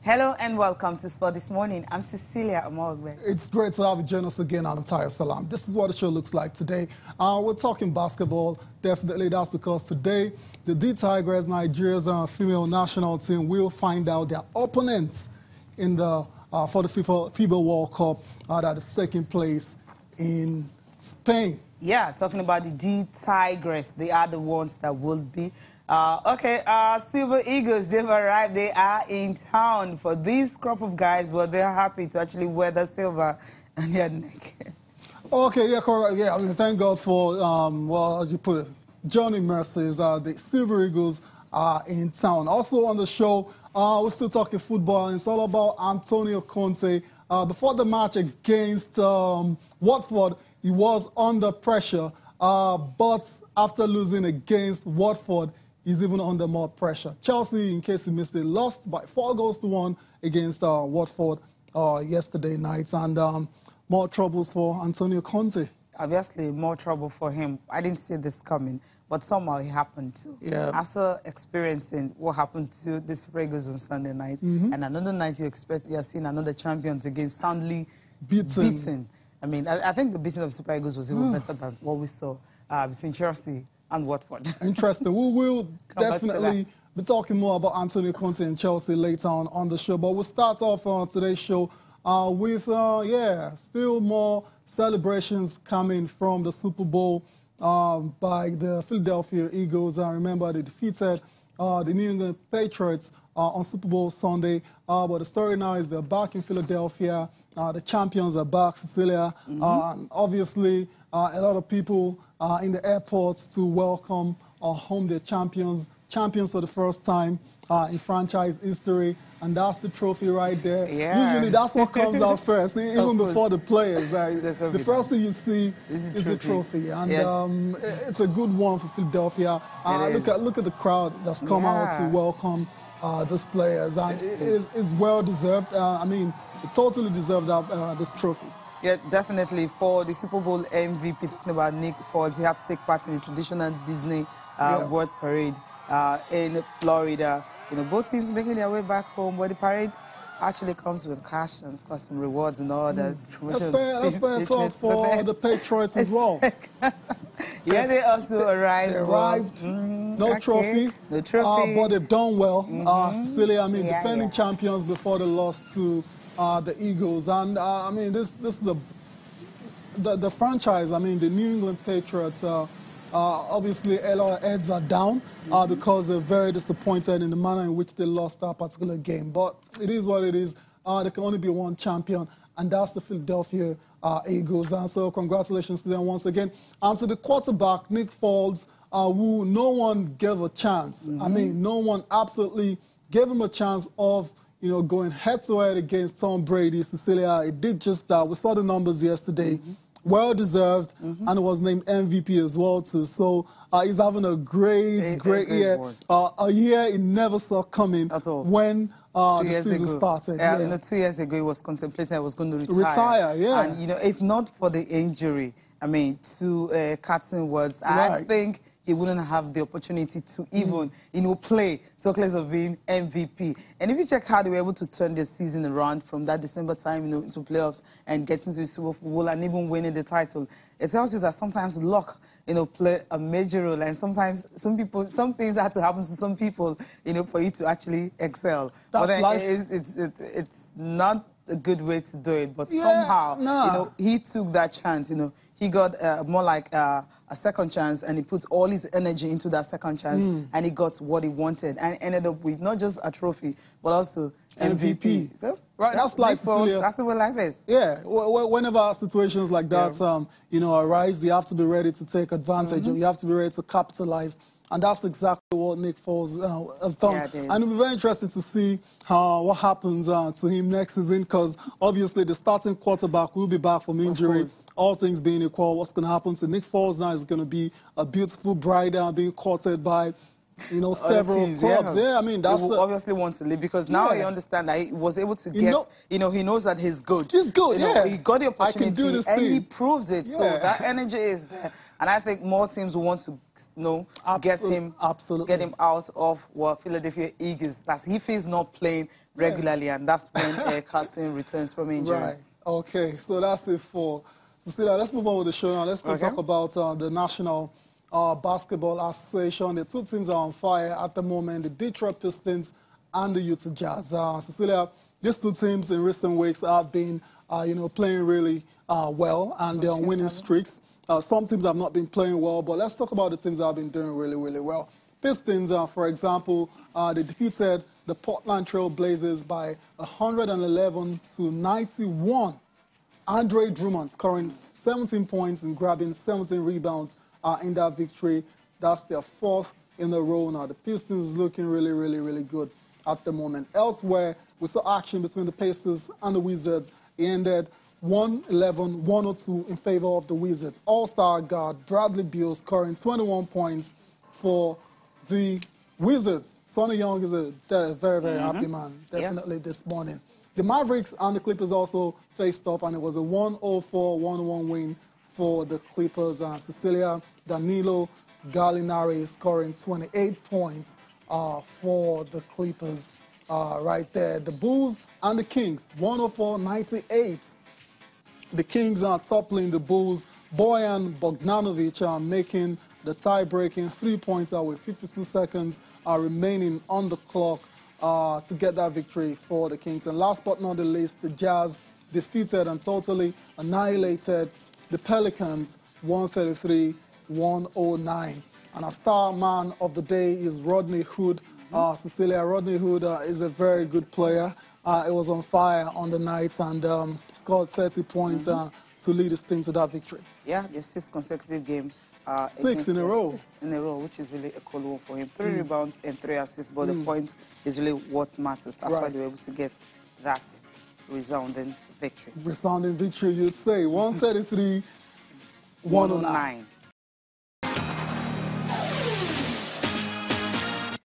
Hello and welcome to Sport This Morning. I'm Cecilia Amogbe. It's great to have you join us again on Entire Salam. This is what the show looks like today. We're talking basketball. Definitely that's because today the D Tigers, Nigeria's female national team, will find out their opponents in the for the FIBA World Cup that is taking place in Spain. Yeah, talking about the D Tigers. They are the ones that will be. Silver Eagles, they've arrived. They are in town. For this crop of guys, well, they're happy to actually wear the silver and they're naked. Okay, yeah, correct. Yeah, I mean, thank God for, well, as you put it, Johnny Mercy's. The Silver Eagles are in town. Also on the show, we're still talking football, and it's all about Antonio Conte. Before the match against Watford, he was under pressure, but after losing against Watford, he's even under more pressure. Chelsea, in case you missed it, lost by 4-1 against Watford yesterday night, and more troubles for Antonio Conte. Obviously, more trouble for him. I didn't see this coming, but somehow it happened too. Yeah. After experiencing what happened to the Super Eagles on Sunday night, and another night you're seeing another champions again soundly beaten. I mean, I think the beating of Super Eagles was even better than what we saw between Chelsea and Watford. Interesting. We will definitely be talking more about Antonio Conte and Chelsea later on the show. But we'll start off today's show with, still more celebrations coming from the Super Bowl by the Philadelphia Eagles. Remember, they defeated the New England Patriots on Super Bowl Sunday. But the story now is they're back in Philadelphia. The champions are back, Cecilia. And obviously, a lot of people in the airport to welcome home their champions for the first time in franchise history. And that's the trophy right there. Yeah. Usually that's what comes out first, even before the players. The first thing you see is the trophy. And it's a good one for Philadelphia. Look at the crowd that's come out to welcome these players. And it's well-deserved. I mean, it totally deserved this trophy. Yeah, definitely. For the Super Bowl MVP, talking about Nick Foles, he had to take part in the traditional Disney World Parade in Florida. You know, both teams making their way back home, but the parade actually comes with cash and, of course, some rewards and all that. That's fair thought for the Patriots as well. Yeah, they also arrived. They arrived. No trophy. No trophy. But they've done well. Cecilia, I mean, defending champions before the loss to the Eagles. And, I mean, this is the franchise. I mean, the New England Patriots, obviously, a lot of heads are down because they're very disappointed in the manner in which they lost that particular game. But it is what it is. There can only be one champion, and that's the Philadelphia Eagles. And so congratulations to them once again. And to the quarterback, Nick Foles, who no one gave a chance. I mean, no one absolutely gave him a chance of going head-to-head against Tom Brady. Cecilia, it did just that. We saw the numbers yesterday. Well-deserved, and was named MVP as well, too. So he's having a great year. A year he never saw coming when the season started. Yeah. 2 years ago, he was contemplating he was going to retire. And, if not for the injury, I mean, to Carson Woods, I think he wouldn't have the opportunity to even, play talkless of being MVP. And if you check how they were able to turn the season around from that December time, into playoffs and getting to the Super Bowl and even winning the title, it tells you that sometimes luck, play a major role. And sometimes some things have to happen to some people, for you to actually excel. That's life. It's not a good way to do it, but somehow, he took that chance. He got more like a second chance, and he put all his energy into that second chance, and he got what he wanted, and ended up with not just a trophy, but also MVP. So, that's life. That's the way life is. Yeah, whenever situations like that, arise, you have to be ready to take advantage, and you have to be ready to capitalize. And that's exactly what Nick Foles has done. And it'll be very interesting to see what happens to him next season, because obviously the starting quarterback will be back from injury. All things being equal, what's going to happen to Nick Foles now is going to be a beautiful bride being courted by you know, several clubs. Yeah, I mean, that's... He will obviously want to leave because now he understands that he was able to get, you know, he knows that he's good. He's good, you know, he got the opportunity I can do this and thing. he proved it. So that energy is there. And I think more teams will want to, you know, get him out of Philadelphia Eagles. That's if he's not playing regularly, and that's when Carson returns from injury. Right. Okay, so that's it for Cecilia. Let's move on with the show now. Let's talk about the National Basketball Association. The two teams are on fire at the moment, the Detroit Pistons and the Utah Jazz. Cecilia, these two teams in recent weeks have been, you know, playing really well, and they're on winning streaks. Some teams have not been playing well, but let's talk about the teams that have been doing really, really well. Pistons, for example, they defeated the Portland Trail Blazers by 111 to 91. Andre Drummond scoring 17 points and grabbing 17 rebounds in that victory. That's their fourth in a row now. The Pistons looking really, really, really good at the moment. Elsewhere, we saw action between the Pacers and the Wizards. It ended 111-102 in favor of the Wizards. All-star guard Bradley Beal scoring 21 points for the Wizards. Sonny Young is a very, very happy man, definitely this morning. The Mavericks and the Clippers also faced off, and it was a 104-101 win for the Clippers. Cecilia, Danilo Gallinari scoring 28 points for the Clippers right there. The Bulls and the Kings, 104-98. The Kings are toppling the Bulls. Bojan Bogdanovic are making the tie-breaking three-pointer with 52 seconds remaining on the clock to get that victory for the Kings. And last but not the least, the Jazz defeated and totally annihilated the Pelicans 133-109. And our star man of the day is Rodney Hood. Cecilia, Rodney Hood is a very good player. It was on fire on the night and scored 30 points to lead his team to that victory. Yeah, the sixth consecutive game. Six in a row. Sixth in a row, which is really a cool one for him. 3 rebounds and 3 assists, but the point is really what matters. That's why they were able to get that resounding victory. Resounding victory, you'd say. 133-109.